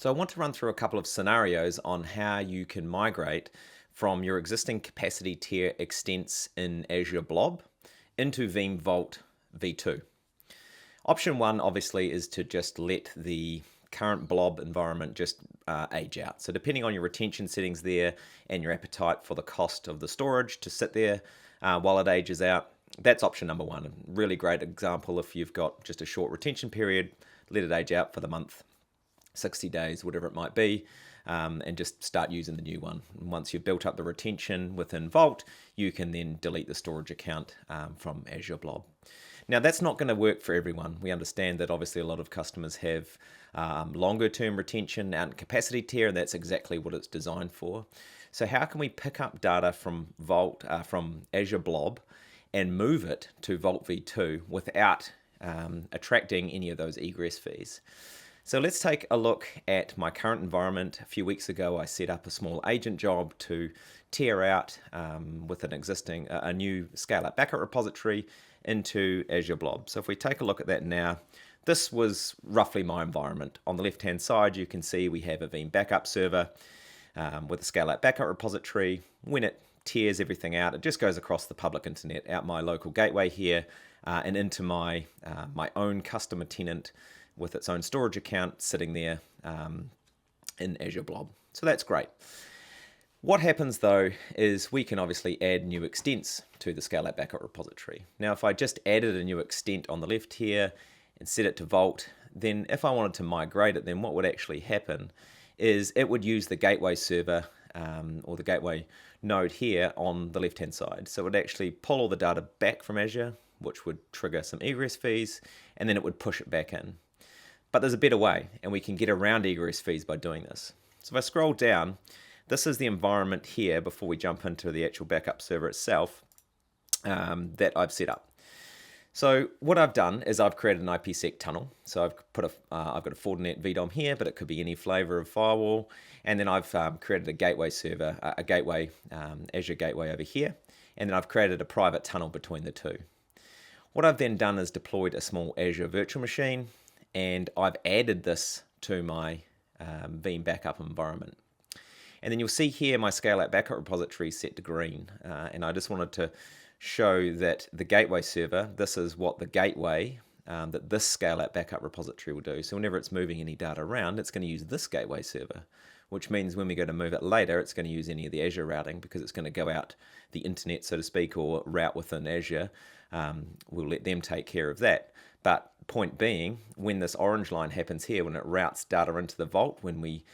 So I want to run through a couple of scenarios on how you can migrate from your existing capacity tier extents in Azure Blob into Veeam Vault v2. Option one obviously is to just let the current blob environment just age out. So depending on your retention settings there and your appetite for the cost of the storage to sit there while it ages out, that's option number one. A really great example if you've got just a short retention period, let it age out for the month, 60 days, whatever it might be, and just start using the new one. And once you've built up the retention within Vault, you can then delete the storage account from Azure Blob. Now, that's not going to work for everyone. We understand that obviously a lot of customers have longer term retention out in capacity tier, and that's exactly what it's designed for. So how can we pick up data from Vault, from Azure Blob, and move it to Vault v2 without attracting any of those egress fees? So let's take a look at my current environment. A few weeks ago, I set up a small agent job to tear out with an existing, a new scale-up backup repository into Azure Blob. So if we take a look at that now, this was roughly my environment. On the left-hand side, you can see we have a Veeam backup server with a scale-up backup repository. When it tears everything out, it just goes across the public internet, out my local gateway here, and into my own customer tenant with its own storage account sitting there in Azure Blob. So that's great. What happens though is we can obviously add new extents to the scale-up backup repository. Now, if I just added a new extent on the left here and set it to Vault, then if I wanted to migrate it, then what would actually happen is it would use the gateway server or the gateway node here on the left-hand side. So it would actually pull all the data back from Azure, which would trigger some egress fees, and then it would push it back in. But there's a better way, and we can get around egress fees by doing this. So if I scroll down, this is the environment here before we jump into the actual backup server itself that I've set up. So what I've done is I've created an IPsec tunnel. So I've got a Fortinet VDOM here, but it could be any flavor of firewall. And then I've created a gateway server, a gateway, Azure gateway over here. And then I've created a private tunnel between the two. What I've then done is deployed a small Azure virtual machine, and I've added this to my Veeam backup environment. And then you'll see here my scale-out backup repository set to green. And I just wanted to show that the gateway server, this is what the gateway that this scale-out backup repository will do. So whenever it's moving any data around, it's going to use this gateway server, which means when we go to move it later, it's going to use any of the Azure routing because it's going to go out the internet, so to speak, or route within Azure. We'll let them take care of that. But point being, when this orange line happens here, when it routes data into the Vault, when we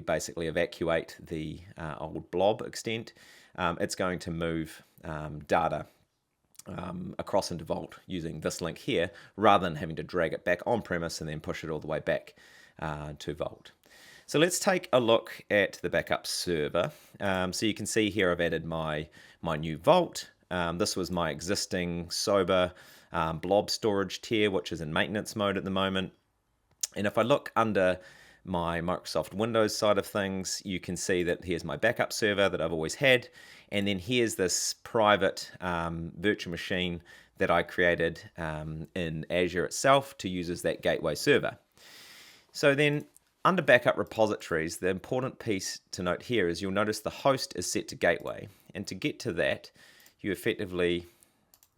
basically evacuate the old blob extent, it's going to move data across into Vault using this link here, rather than having to drag it back on premise and then push it all the way back to Vault. So let's take a look at the backup server. So you can see here I've added my new Vault. This was my existing SOBR blob storage tier, which is in maintenance mode at the moment. And if I look under my Microsoft Windows side of things, you can see that here's my backup server that I've always had. And then here's this private virtual machine that I created in Azure itself to use as that gateway server. So then under backup repositories, the important piece to note here is you'll notice the host is set to gateway. And to get to that, you effectively,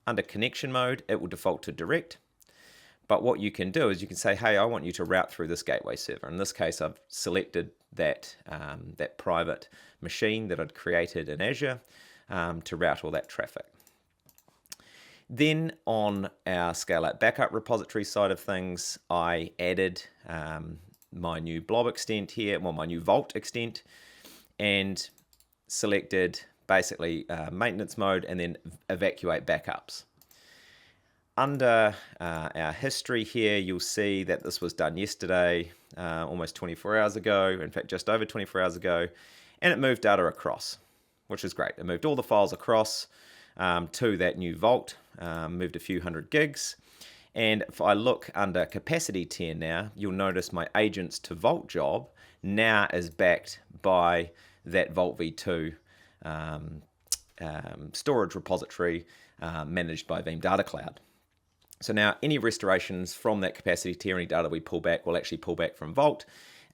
under connection mode, it will default to direct. But what you can do is you can say, hey, I want you to route through this gateway server. In this case, I've selected that, that private machine that I'd created in Azure to route all that traffic. Then on our scale-out backup repository side of things, I added my new blob extent here, well, my new Vault extent, and selected basically maintenance mode and then evacuate backups. Under our history here, you'll see that this was done yesterday, almost 24 hours ago, in fact, just over 24 hours ago, and it moved data across, which is great. It moved all the files across to that new Vault, moved a few hundred gigs. And if I look under capacity tier now, you'll notice my agents to Vault job now is backed by that Vault v2 storage repository managed by Veeam Data Cloud. So now any restorations from that capacity tier, any data we pull back, will actually pull back from Vault,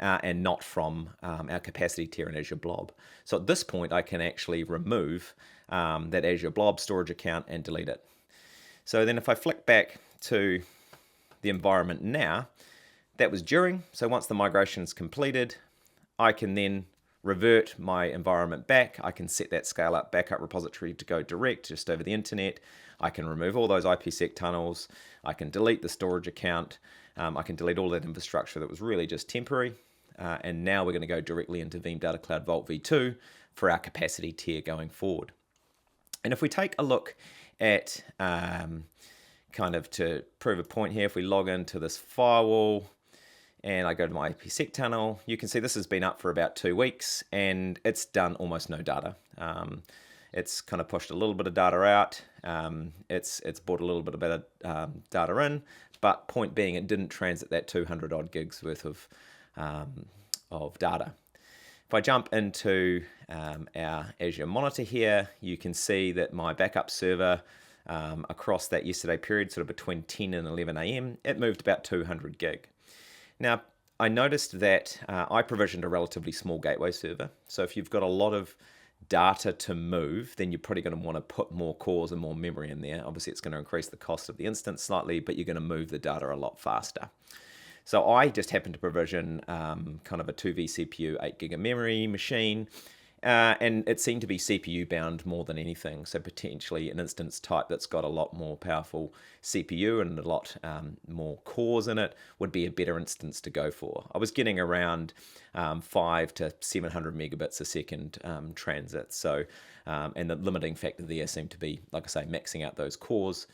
and not from our capacity tier in Azure Blob. So at this point, I can actually remove that Azure Blob storage account and delete it. So then if I flick back to the environment now, that was during. So once the migration is completed, I can then revert my environment back. I can set that scale up backup repository to go direct just over the internet. I can remove all those IPsec tunnels. I can delete the storage account. I can delete all that infrastructure that was really just temporary. And now we're going to go directly into Veeam Data Cloud Vault v2 for our capacity tier going forward. And if we take a look at kind of to prove a point here, if we log into this firewall, and I go to my IPsec tunnel, you can see this has been up for about 2 weeks and it's done almost no data. It's kind of pushed a little bit of data out. It's brought a little bit of better data in, but point being, it didn't transit that 200 odd gigs worth of data. If I jump into our Azure monitor here, you can see that my backup server across that yesterday period, sort of between 10 and 11 a.m., it moved about 200 gig. Now, I noticed that I provisioned a relatively small gateway server. So if you've got a lot of data to move, then you're probably going to want to put more cores and more memory in there. Obviously, it's going to increase the cost of the instance slightly, but you're going to move the data a lot faster. So I just happened to provision kind of a 2V CPU, 8 gig of memory machine, and it seemed to be CPU bound more than anything. So potentially an instance type that's got a lot more powerful CPU and a lot more cores in it would be a better instance to go for. I was getting around 5 to 700 megabits a second transit. So, and the limiting factor there seemed to be, like I say, maxing out those cores.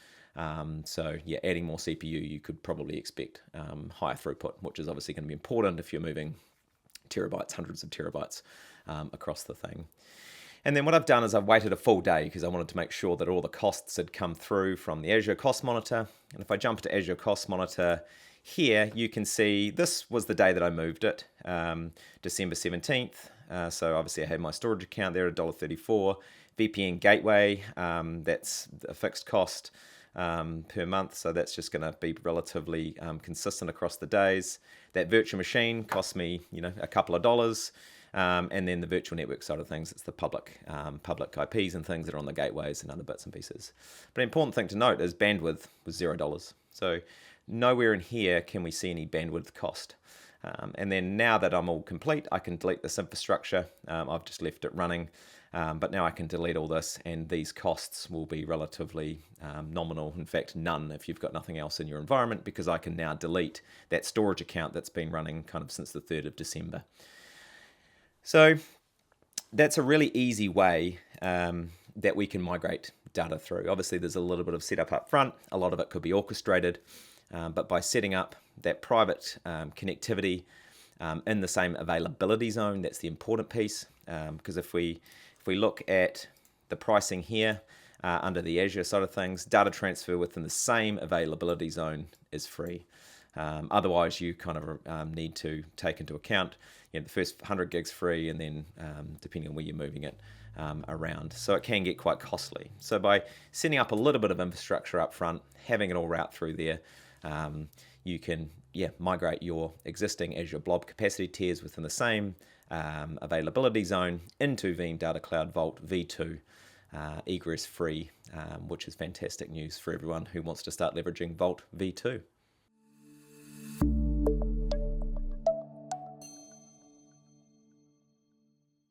So yeah, adding more CPU, you could probably expect higher throughput, which is obviously going to be important if you're moving terabytes, hundreds of terabytes across the thing. And then what I've done is I've waited a full day because I wanted to make sure that all the costs had come through from the Azure Cost Monitor. And if I jump to Azure Cost Monitor here, you can see this was the day that I moved it, December 17th. So obviously I had my storage account there at $1.34. VPN gateway, that's a fixed cost per month, so that's just going to be relatively consistent across the days. That virtual machine cost me, a couple of dollars, and then the virtual network side of things, it's the public IPs and things that are on the gateways and other bits and pieces. But an important thing to note is bandwidth was $0. So nowhere in here can we see any bandwidth cost. And then now that I'm all complete, I can delete this infrastructure. I've just left it running. But now I can delete all this, and these costs will be relatively nominal. In fact, none if you've got nothing else in your environment, because I can now delete that storage account that's been running kind of since the 3rd of December. So that's a really easy way that we can migrate data through. Obviously, there's a little bit of setup up front. A lot of it could be orchestrated. But by setting up that private connectivity in the same availability zone, that's the important piece. Because if we look at the pricing here under the Azure side of things, data transfer within the same availability zone is free. Otherwise, you kind of need to take into account the first 100 gigs free, and then depending on where you're moving it around. So it can get quite costly. So by setting up a little bit of infrastructure up front, having it all route through there, you can migrate your existing Azure Blob capacity tiers within the same availability zone into Veeam Data Cloud Vault v2 Egress-Free, which is fantastic news for everyone who wants to start leveraging Vault v2.